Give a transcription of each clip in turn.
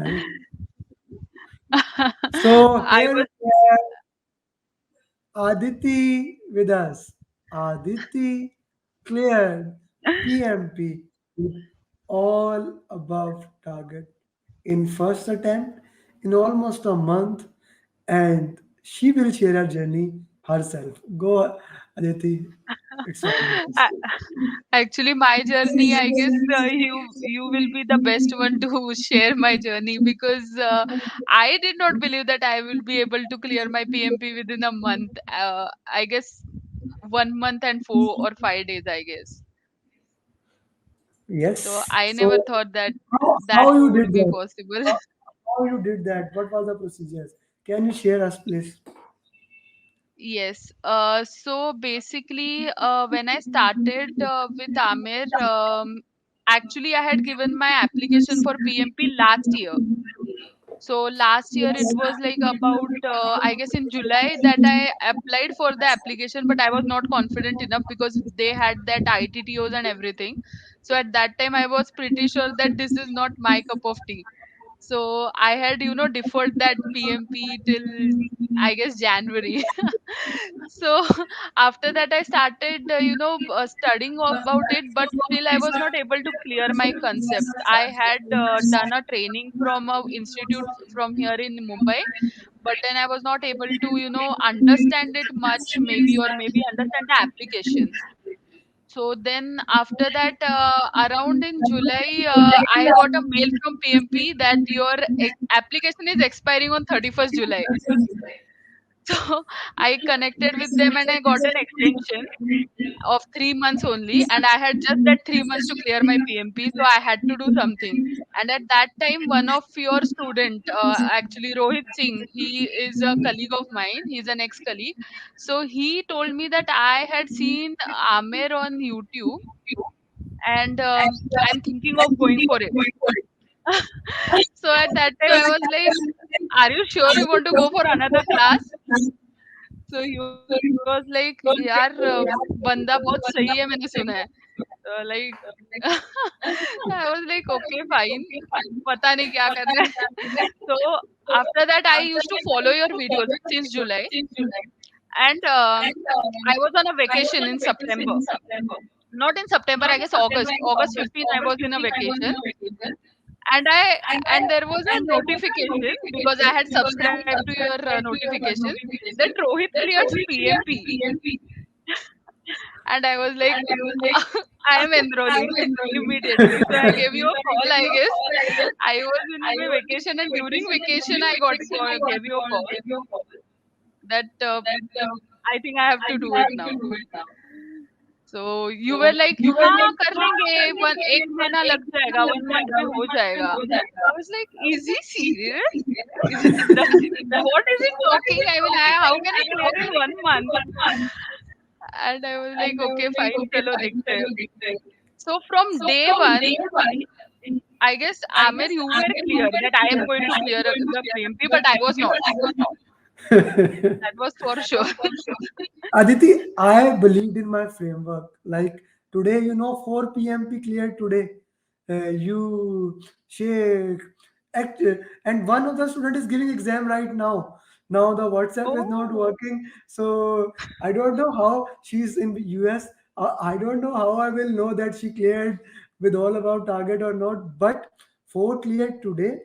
right? So I here was. we have Aditi with us. Aditi cleared PMP with all above target in first attempt in almost a month, and she will share her journey herself. Go, Aditi. It's all yours. I, Actually, my journey, I guess you will be the best one to share my journey, because I did not believe that I will be able to clear my PMP within a month. I guess 1 month and 4 or 5 days, I guess. So Yes. I never So thought that that how you would did be that? possible. How you did that? What was the procedures? Can you share us, please? Yes. So basically, when I started with AMER, actually I had given my application for PMP last year. So last year it was like about I guess in July that I applied for the application, but I was not confident enough because they had that ITTOs and everything. So at that time I was pretty sure that this is not my cup of tea. So I had, deferred that PMP till I guess January. So after that I started, studying about it, but still I was not able to clear my concepts. I had done a training from a institute from here in Mumbai, but then I was not able to, understand it much, maybe, or maybe understand the applications. So then after that, around in July, I got a mail from PMP that your application is expiring on 31st July. So I connected with them and I got an extension of 3 months only, and I had just that 3 months to clear my PMP, so I had to do something. And at that time, one of your student, actually Rohit Singh, he is a colleague of mine. He's an ex-colleague. So he told me that I had seen Amer on YouTube, and I'm thinking of going for it. So at that time, I was like, "Are you sure you want to go for another class?" So he was like, "यार बंदा बहुत सही है मैंने सुना है." Like I was like, "Okay, fine. पता नहीं क्या करना है." So after that, I used to follow your videos since July, and I was on a vacation in September. Not in September, I guess August. August 15th, I was in a vacation, and there was a notification because I had subscribed to your notification that Rohit cleared PMP, and I was like, I am enrolling immediately. So I gave you a call, I guess. I was in my vacation, and during vacation, I gave you a call that I think I have to do it now. So you were like, हाँ कर लेंगे, 1 महीना लग जाएगा, 1 month में हो जाएगा. I was like, is he serious? Is it what is he talking? I mean, how can I clear in 1 month? And I was like, okay, fine, चलो देखते हैं. So from day one, I guess Amir, you were clear that I am going to clear the PMP, but I was not. That was for sure. Aditi, I believed in my framework. Like today, 4 p.m. cleared today. You shake, act, and one of the student is giving exam right now. Now the WhatsApp is not Oh, working, so I don't know how she's in the US. I don't know how I will know that she cleared with all about target or not. But four cleared today,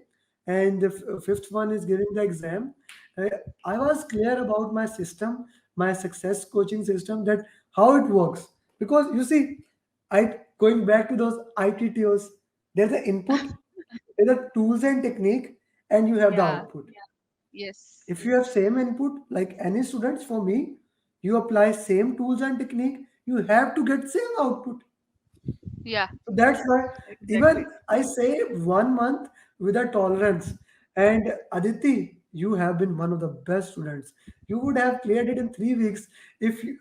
and the fifth one is giving the exam. Uh, I was clear about my system, my success coaching system, that how it works. Because you see, I going back to those ITTOs, there's the input, there's the tools and technique, and you have the yeah, output. yes, If you have same input, like any students, for me, you apply same tools and technique, you have to get same output. yeah, So that's why even exactly. I say 1 month with a tolerance. And Aditi, you have been one of the best students. You would have cleared it in 3 weeks if you,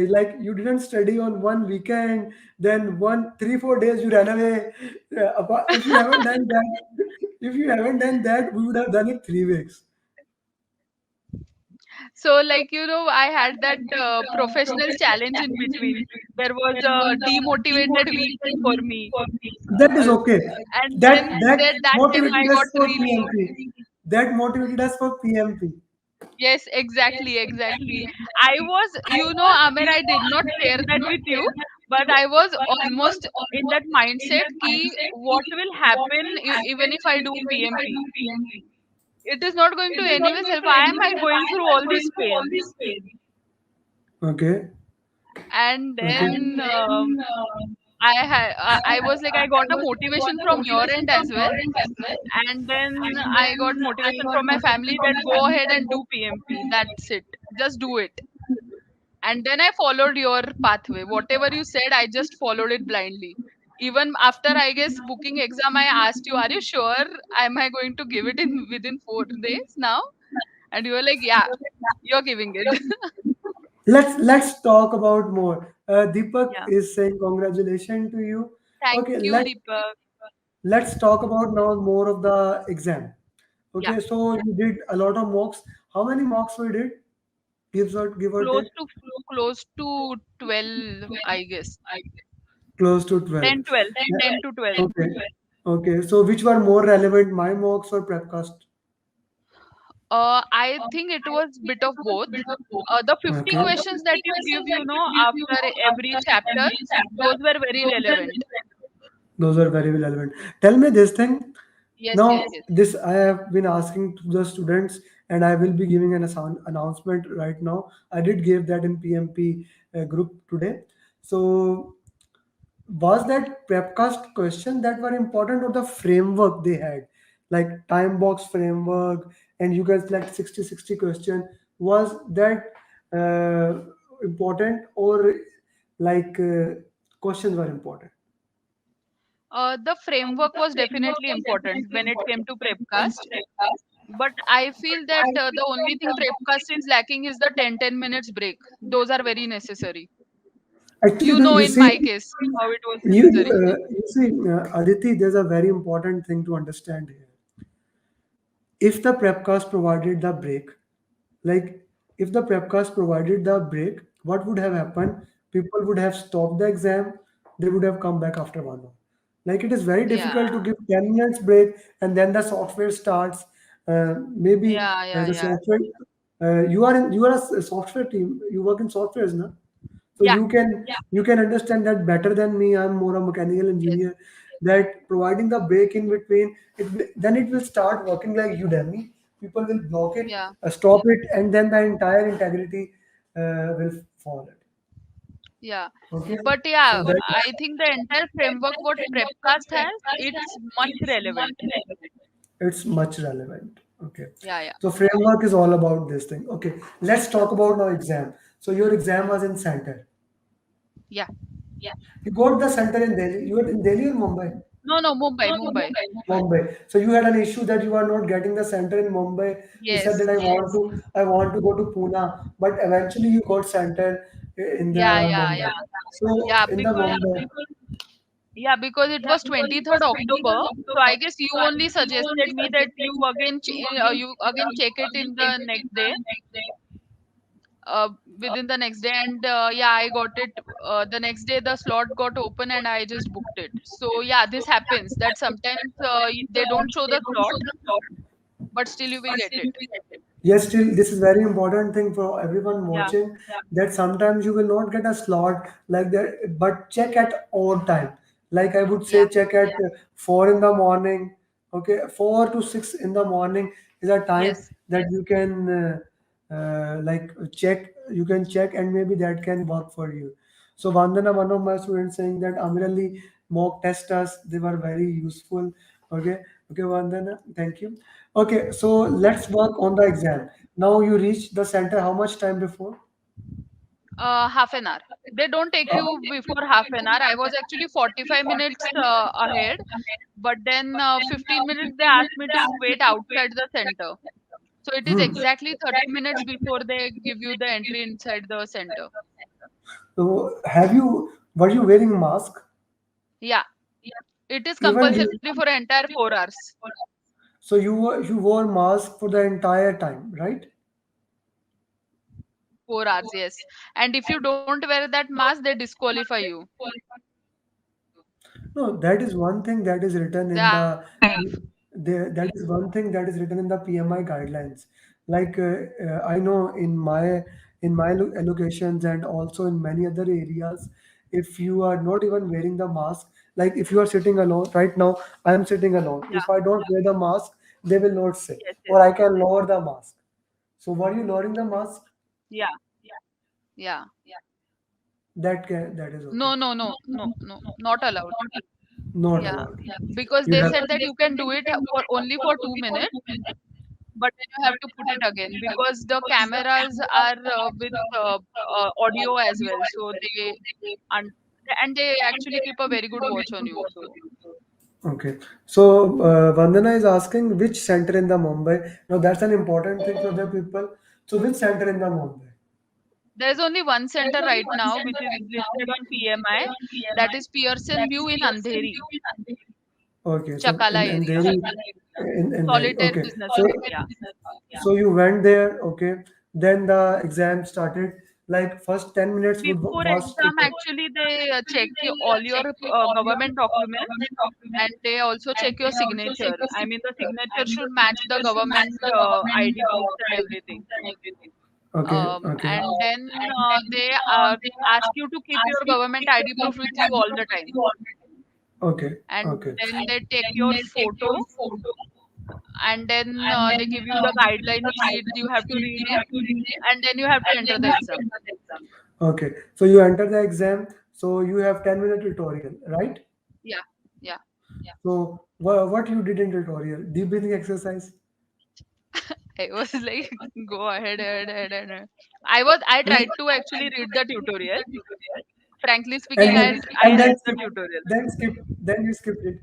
like you didn't study on one weekend, then 3 4 days you ran away. If you haven't done that, if you haven't done that, we would have done it 3 weeks. So, like, I had that professional challenge in between. There was a demotivated week for me. That is Uh, okay. and That then that that time motivated I us got for really. PMP. That motivated us for PMP. Yes, exactly, exactly. I was, Amer, I did not share that with you, but I was almost in that mindset ki what will happen even if I do PMP? It is not going to anyways help. Why am I going through all this pain? Okay. And Okay. then I was like, I got a motivation from your end as well. And then I got motivation from my family that go ahead and do PMP. That's it. Just do it. And then I followed your pathway. Whatever you said, I just followed it blindly. Even after, I guess, booking exam, I asked you, are you sure? Am I going to give it in within 4 days now? And you were like, yeah, you're giving it. Let's talk about more. Deepak Yeah. is saying congratulations to you. Thank Okay, you, Deepak. let's talk about now more of the exam. Yeah. Okay, so you did a lot of mocks. How many mocks we did? Give or take. Close to close to 12, I guess. Close to 12. 10, 12. Yeah. 10 to 12. Okay. Okay. So which were more relevant, my mocks or prepcast? I think it was bit of both. The 50 Okay. questions that you give, after every chapter, those were very relevant. Those are very relevant. Tell me this thing. Yes, yes, Now, yes. this I have been asking to the students, and I will be giving an announcement right now. I did give that in PMP group today. So was that prepcast question that were important or the framework they had, like time box framework, and you guys select 60 question, was that important, or like questions were important? The framework was definitely important when it came to Prepcast. But I feel that the only thing Prepcast is lacking is the 10-10 minutes break. Those are very necessary. Actually, you In see, my case, how it was necessary. you see, Aditi, there's a very important thing to understand here. If the prepcast provided the break, like if the prepcast provided the break, what would have happened? People would have stopped the exam, they would have come back after 1 hour. Like it is very Yeah, difficult to give 10 minutes break and then the software starts. Maybe yeah, yeah, the yeah, software, you are a software team, you work in softwares, no? So yeah. you can understand that better than me. I'm more a mechanical Yes, engineer. That providing the break in between, then it will start working like Udemy. People will block it, yeah, stop it, and then the entire integrity will fall. yeah. Okay, But so yeah, that I think the entire framework what Prepcast has, it's much relevant. it's much relevant. Okay, Yeah, yeah, so framework is all about this thing. Okay, let's talk about now exam. So your exam was in center. yeah. You got the center in Delhi. You were in Delhi or Mumbai? No, no, Mumbai, Mumbai. Mumbai. So you had an issue that you are not getting the center in Mumbai. You said Yes, that yes. I want to go to Pune, but eventually you got center in the Yeah, yeah, Mumbai. yeah. So Yeah, in the Mumbai, because it was 23rd October. So I guess you only suggested me that you again check it in the next day, uh, within the next day, and yeah, I got it. The next day the slot got open and I just booked it. So yeah, this happens that sometimes they don't show the slot, but still you will get it. yes, still, this is very important thing for everyone Yeah. watching, that sometimes you will not get a slot like that, but check at odd time. Like I would say, Yeah. check at 4 in the morning. Okay, 4 to 6 in the morning is a time Yes. that you can like check. You can check, and maybe that can work for you. So Vandana, one of my students, saying that Amirali mock test us. They were very useful. Okay, okay, Vandana, thank you. Okay, so let's work on the exam. Now you reach the center how much time before? Half an hour. They don't take you before half an hour. I was actually 45 minutes ahead, but then 15 minutes they asked me to wait outside the center. So it is Hmm. exactly 30 minutes before they give you the entry inside the center. So were you wearing mask? Yeah, it is Even compulsory for entire 4 hours. so you wore mask for the entire time, right? 4 hours, yes. And if you don't wear that mask, they disqualify you. No, that is one thing that is written They in ask the you to leave. that is one thing that is written in the PMI guidelines. Like I know in my allocations and also in many other areas, if you are not even wearing the mask, like if you are sitting alone right now, I am sitting alone. Yeah. If I don't wear the mask, they will not say, Yes, yes. or I can lower the mask. So were you lowering the mask? Yeah. Yeah. That is okay. No, no, no, no, no, not allowed. Not Yeah. allowed. Because You they have. said that you can do it for only for 2 minutes, but then you have to put it again because the cameras are with audio as well. So un- and they actually keep a very good watch on you. So Okay. So Vandana is asking which center in the Mumbai. Now that's an important thing for the people. So which center in the Mumbai? there's only one center right now which is listed on PMI. That is Pearson View in Andheri, Okay. So Chakala in area. Delhi, in Delhi. Solitaire Okay. Business So Park. Yeah. so you went there. Okay. Then the exam started. Like first 10 minutes would Before was exam, actually, they check all your government documents, and they also check your signature. I mean, the signature should match the government ID proofs and everything. okay. Okay. And then they ask you to keep your government ID proof with you all the time. Okay. And Okay. then they take your photo, and then they give you the guideline sheet. You have to read it, and then you have to enter the exam. Okay. So you enter the exam. So you have 10-minute tutorial, right? Yeah, yeah. So what you did in tutorial? Deep breathing exercise. I was like, go ahead, ahead, ahead, ahead. I tried to actually read the tutorial. Frankly and speaking, then I and read then the skip, tutorial. then you skipped it.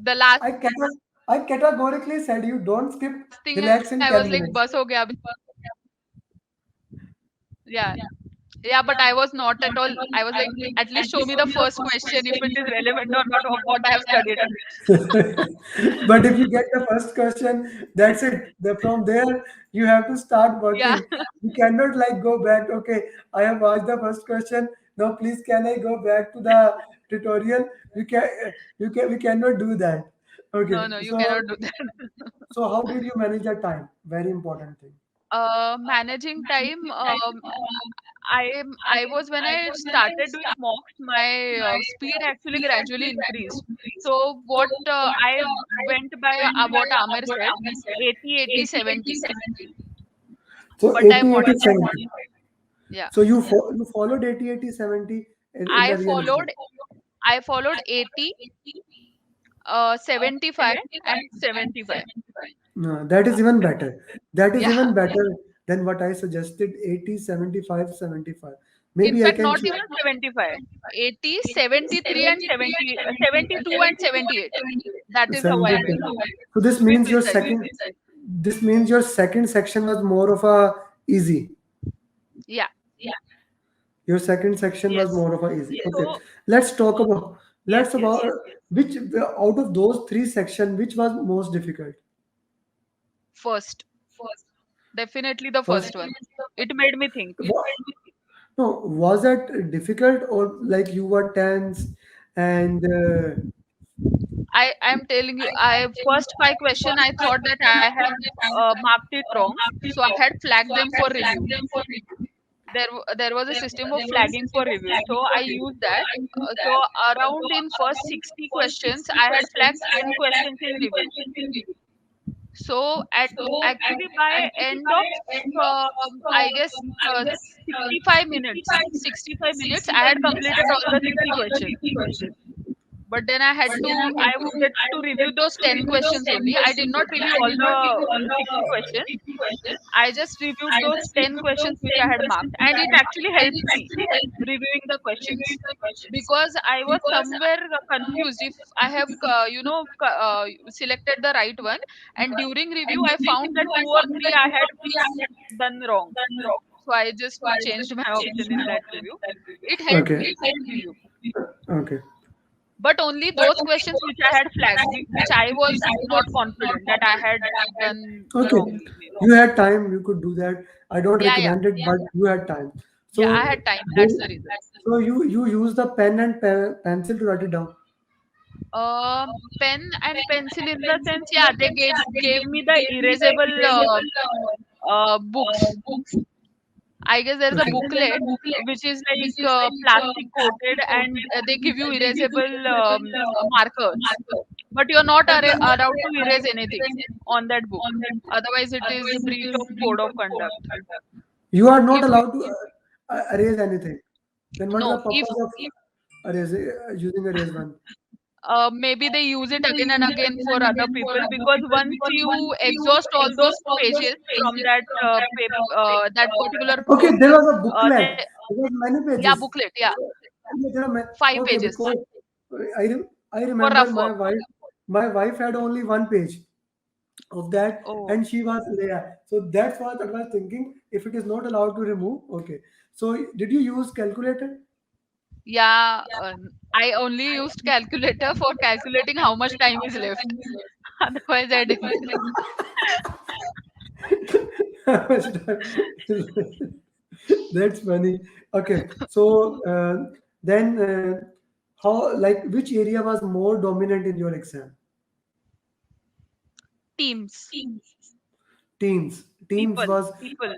The last I cannot. I categorically said you don't skip. thing I was Relax like, in bus 10 ho gaya. minutes. Yeah, yeah, but I was not at all. I was like, at least show me the first question if it is relevant or not of what I have studied. But if you get the first question, that's it. From there, you have to start Yeah, working. You cannot like go back. Okay, I have asked the first question. Now, please, can I go back to the tutorial? We cannot do that. Okay, no, no, you so cannot do that. so how did you manage the time? Very important thing. Managing time. I was when I started doing mocks, my speed actually gradually increased. So what I went by what Amer said, 80, 80, 70. So But I 80, 80, modified. 70. Yeah, So you followed 80, 80, 70 in I the real exam. followed I followed 80, 75, and 75. No, that is even better. That is Yeah. even better than what I suggested 80, 75, 75. In Maybe I fact, can not choose even 75. 80, 73, and 70, 72 and 78. That is how I 72. went. So To be precise. this means your second section was more of a easy. Yeah. Your second section was Yes. more of a easy. Okay. So, Let's talk about yes, let's yes. about which out of those three sections, which was most difficult? First, definitely the First, first one. It made me think. no, was that difficult or like you were tense and I'm telling you, I first five question I thought that I have marked it wrong, so I had flagged them for review. There was a system of flagging for review, so I used that. So around in first 60 questions, I had flagged 10 questions in review. So at actually by end of I guess 65 minutes, I had completed all the 60 questions. But then I wanted to review those 10 questions only. I did not review all the 60 questions. I just reviewed those 10 questions which I had marked, and it actually helped me reviewing the questions because I was somewhere confused if I have, selected the right one. And during review, I found that two or three I had done wrong. So I just changed my option in that review. It helped okay, me in review, okay, but only those questions which I had flagged, which I was not confident that I had done okay. wrongly. Maybe. You had time, you could do that. I don't Yeah, yeah, recommend it, but you had time. yeah. I So, had time. That's the they- reason. so you use the pen and pencil to write it down. Pen and pencil in the sense, yeah, they gave me the erasable books. I guess there's a Okay. booklet which is like plastic coated, and they give you erasable markers. But you're not allowed to erase anything on that book. Otherwise, it is breach of code of conduct. You are not If you, allowed to erase anything. Then what is the no, if purpose of using erase one? maybe they use it again and again for other people, because once you exhaust all those pages from that particular Okay, book, there was a they, booklet. There was many yeah, pages. booklet, yeah, Okay, five okay, pages because I for remember rough work. my wife had only one page of that, Oh, and she was there. So that's what I was thinking. If it is not allowed to remove, okay. So did you use calculator? yeah. I only used calculator for calculating how much time is left. Otherwise, I didn't. How much time is left? That's funny. Okay, so then how like which area was more dominant in your exam? Teams, Teams people, was people.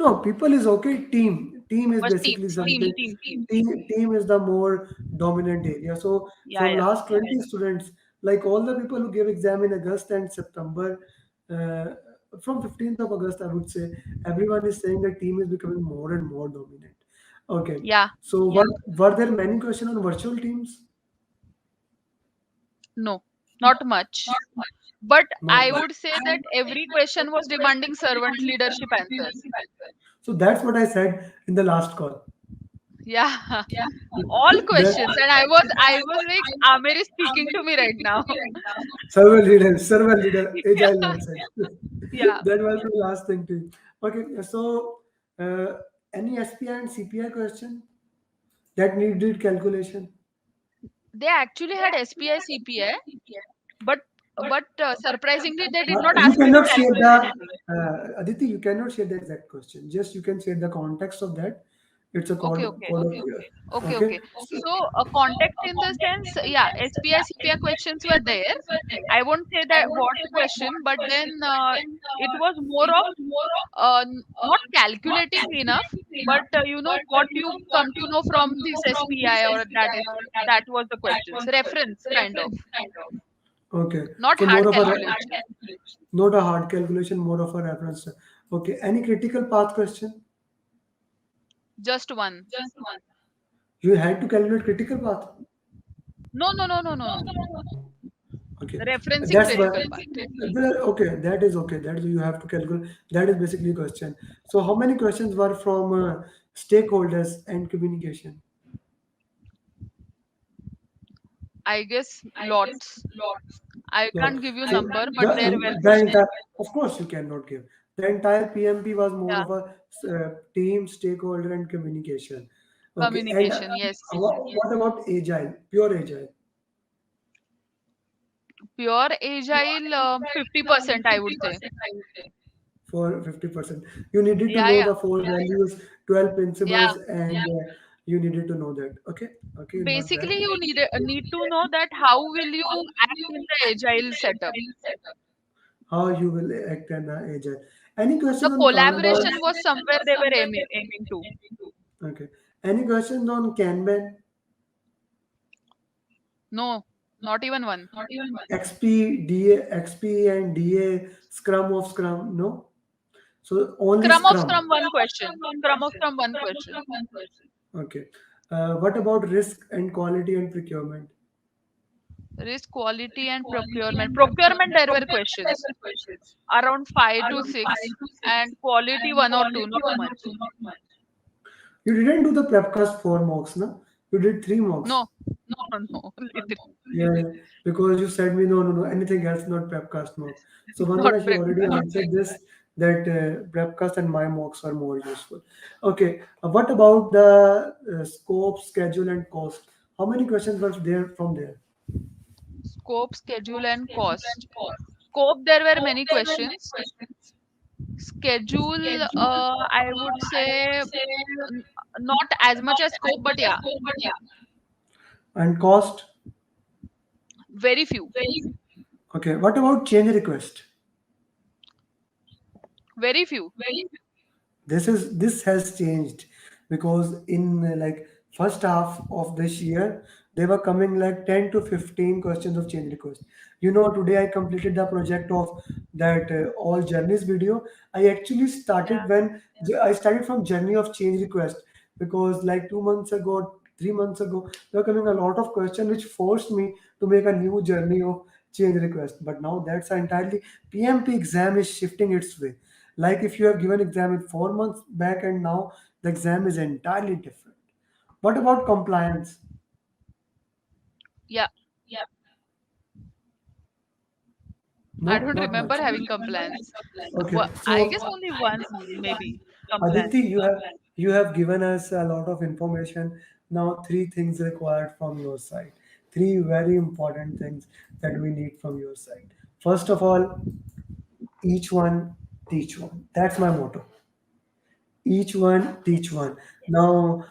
no, people is okay. Team is Was basically teams, team, something. team, team. Team is the more dominant area. So Yeah, from yeah. last 20 students, like all the people who gave exam in August and September, uh, from 15th of August, I would say everyone is saying that team is becoming more and more dominant. Okay, Yeah, so were there many questions on virtual teams? no, not much. But Not I much. would say that every question was demanding servant leadership answers. So that's what I said in the last call. Yeah, all That questions, and I was like, Amir is speaking to me right now. server leader, agile mindset. Yeah, That was the last thing to. Okay, so any SPI and CPI question that needed calculation? they actually had SPI CPI, but surprisingly they did not You ask me to cannot share calculate the anything. Aditi. You cannot share the exact question. Just you can share the context of that. It's a Okay, okay. code of Okay, okay. okay. So, context in the sense, yeah, SPI, CPI questions were there. I won't say that what question, but then it was more of not calculating enough, but what you come to know from this SPI, or that was the questions. Reference kind of, Okay, not so more hard of a calculation. not a hard calculation, more of a reference. Okay, any critical path question? Just one. You had to calculate critical path. No, no, no, no, no, no. Okay, Referencing that's why. critical part. Okay, that is okay. That is you have to calculate. That is basically a question. So, how many questions were from stakeholders and communication? I guess lots. I Lot. can't give you So number, but there were the questions. entire, of course, you cannot give. The entire PMP was more Yeah, of a team, stakeholder, and communication. Okay, and communication. Yes. what about agile? Pure agile Pure agile, 50%, I would say. for 50%. You needed to Yeah, know yeah, the four values, 12 yeah. principles, and you needed to know that. Okay, okay, not bad. Basically, you need to know that how will you act in the agile setup. How you will act in agile. Any The question on Kanban? collaboration was somewhere they were aiming to. Okay. Any questions on Kanban? No, not even one. XP, DA, XP and DA, Scrum of Scrum? No. So only Scrum of Scrum. Scrum, one question. Scrum of Scrum, one question. Okay. What about risk and quality and procurement? Risk, quality, and procurement. Procurement, there were questions. Around 5 to 6. And quality, one or two, not much. You didn't do the prepcast 4 mocks, no? You did 3 mocks. No, no, no. Yeah, yeah, because you said me no, anything else, not prepcast mock. So Not Vandana, she already practical. answered this that prepcast and my mocks are more useful. Okay, what about the scope, schedule, and cost? How many questions were there from there? Scope, schedule, and cost. Scope, there were many questions. schedule, I would say not as much as scope, but yeah, And cost? very few, Okay. What about change request? very few. This has changed because in like first half of this year they were coming like 10 to 15 questions of change request. Today I completed the project of that all journeys video. I actually started Yeah. when I started from journey of change request, because like 2 months ago, 3 months ago, there were coming a lot of questions which forced me to make a new journey of change request. But now that's entirely PMP exam is shifting its way. Like if you have given exam in 4 months back and now the exam is entirely different. What about compliance? Yeah. I No, don't not much. remember having compliance. Okay, I so guess only once, maybe, Aditi, compliance. you have given us a lot of information. Now, three things required from your side. Three very important things that we need from your side. First of all, each one teach one. That's my motto. Each one teach one. Now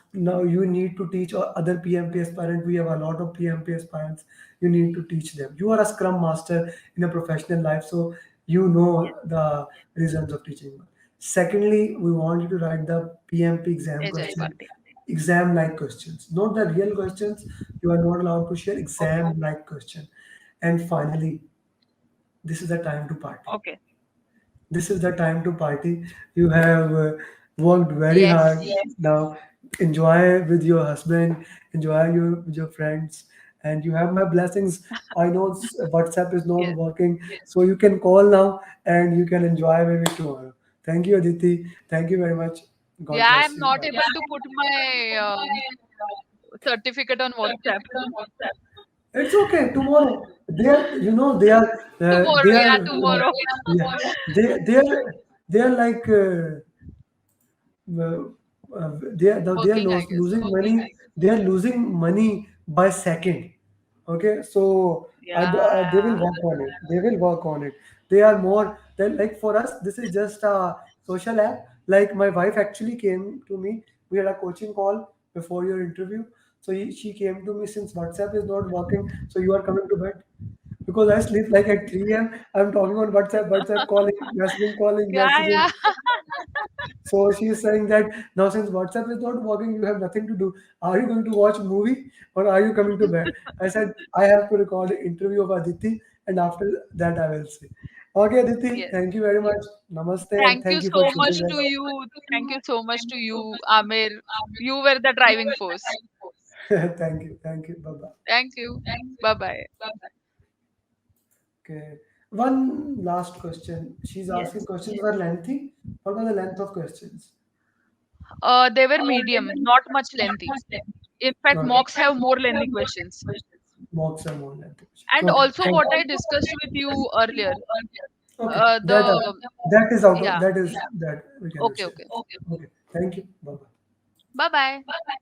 you need to teach other PMP aspirant. We have a lot of PMP aspirants. You need to teach them. You are a scrum master in a professional life, so you know the reasons of teaching. Secondly, we want you to write the PMP exam Ajay question, Bhatti. exam like questions, not the real questions. You are not allowed to share Okay. exam like question. And finally, this is the time to party. Okay. This is the time to party. You have worked very hard. Yes. Now enjoy with your husband, enjoy with your friends, and you have my blessings. I know WhatsApp is not Yes. working, so you can call now and you can enjoy maybe tomorrow. Thank you, Aditi. Thank you very much. God Yeah, bless I'm you. not Bye. able to put my certificate on WhatsApp. It's okay. Tomorrow, they are, they Tomorrow, are, yeah, tomorrow. yeah, they are like. uh, they are Working, I guess. losing money. They are losing money by second. Okay, so they will Yeah. work on it. They will work on it. They are more than like for us. This is just a social app. Like my wife actually came to me. We had a coaching call before your interview. So she came to me, since WhatsApp is not working. So you are coming to bed because I sleep like at 3 a.m. I'm talking on WhatsApp calling, calling, Yeah, messaging. yeah. So she is saying that now since WhatsApp is not working, you have nothing to do. Are you going to watch movie or are you coming to bed? I said I have to record an interview of Aditi and after that I will see. Okay, Aditi, Yes. thank you very much. Namaste and Thank you thank you for so much choosing to us. you. Thank you so much to you, Amir. You were the driving force. Thank you. Thank you. Bye bye. Thank you. Bye bye. Okay. One last question. She's asking Yes. questions were lengthy. What was the length of questions? They were medium, not much lengthy. In fact, Okay. mocks have more lengthy questions. Mocks are more lengthy questions. And Okay. also Thank what I you. discussed with you earlier, Okay. the That is out of yeah. that is that we can Okay, share. okay. Okay. Thank you. Bye bye. Bye bye.